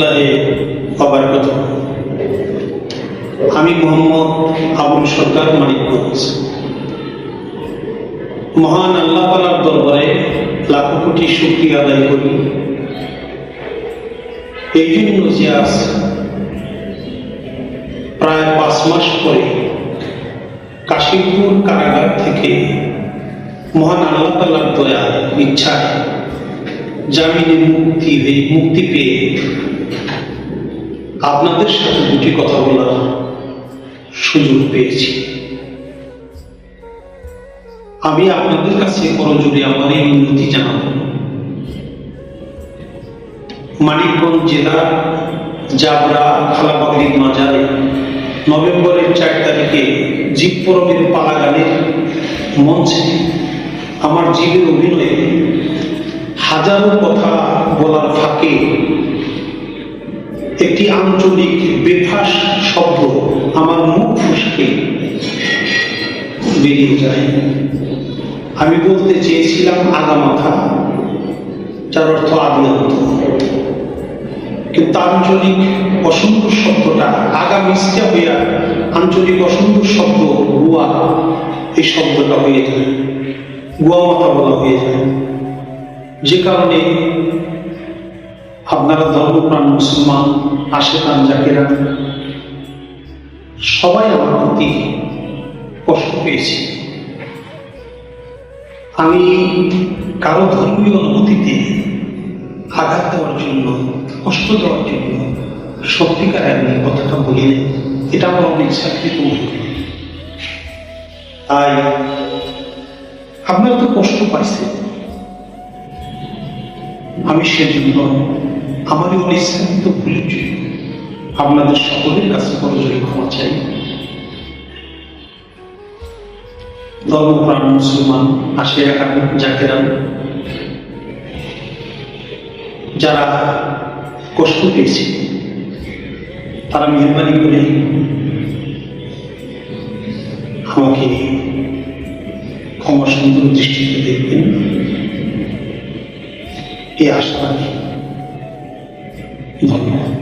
রহমতুল্লাহি ওয়া বারাকাতুহু। আমি মোহাম্মদ আবুল সরকার মানিকগঞ্জ। মহান আল্লাহ তাআলার দরবারে লাখো কোটি শুকরিয়া আদায় করি এই জন্য যে আজ প্রায় 5 মাস পরে কাশিমপুর কারাগার থেকে মহান আল্লাহ তাআলার দয়া ইচ্ছায় জামিনে মুক্তি পেয়ে আপনাদের সাথে দুটি কথা বলার সুযোগ পেয়েছি। আমি আপনাদের কাছে করজোড়ে আমার এই মিনতি জানাব। মানিকগঞ্জ জেলা জাবরা খালাবাগরির মাজারে নভেম্বরের 4 তারিখে জীব পরবের পালা গানের মঞ্চে আমার জীবের অভিনয়ে হাজারো কথা বলার ফাঁকে একটি আঞ্চলিক বেফাস শব্দ আমার মুখ ফসকে বেরিয়ে যায়। আমি বলতে চেয়েছিলাম আগামাথা, যার অর্থ আদিনান্ত, কিন্তু আঞ্চলিক অসংখ্য শব্দটা আগা মিষ্টা হইয়া আঞ্চলিক অসংখ্য শব্দ গুয়া, এই শব্দটা হয়ে যায়, গুয়া মাথা বলা হয়ে যায়। যে কারণে আপনারা ধর্মপ্রাণ মুসলমান আশেকান জাকেরা সবাই আমার প্রতি কষ্ট পেয়েছি। আমি কারো ধর্মীয় অনুভূতিতে আঘাত দেওয়ার জন্য, কষ্ট দেওয়ার জন্য সত্যিকারে আমি কথাটা বলি, এটা আমার অনেক ইচ্ছাকৃত অনুভূতি। তাই আপনারা তো কষ্ট পাইছেন, আমি সেজন্য আমার অনিচ্ছাকৃত ভুলের জন্য আপনাদের সকলের কাছে করজোড়ে ক্ষমা চাই। ধর্মপ্রাণ মুসলমান আশেকান জাকেরা যারা কষ্ট পেয়েছে তারা মেহরবানি করে আমাকে ক্ষমা সুন্দর দৃষ্টিতে দেখবেন, এই আশা রাখি। ধন্যবাদ।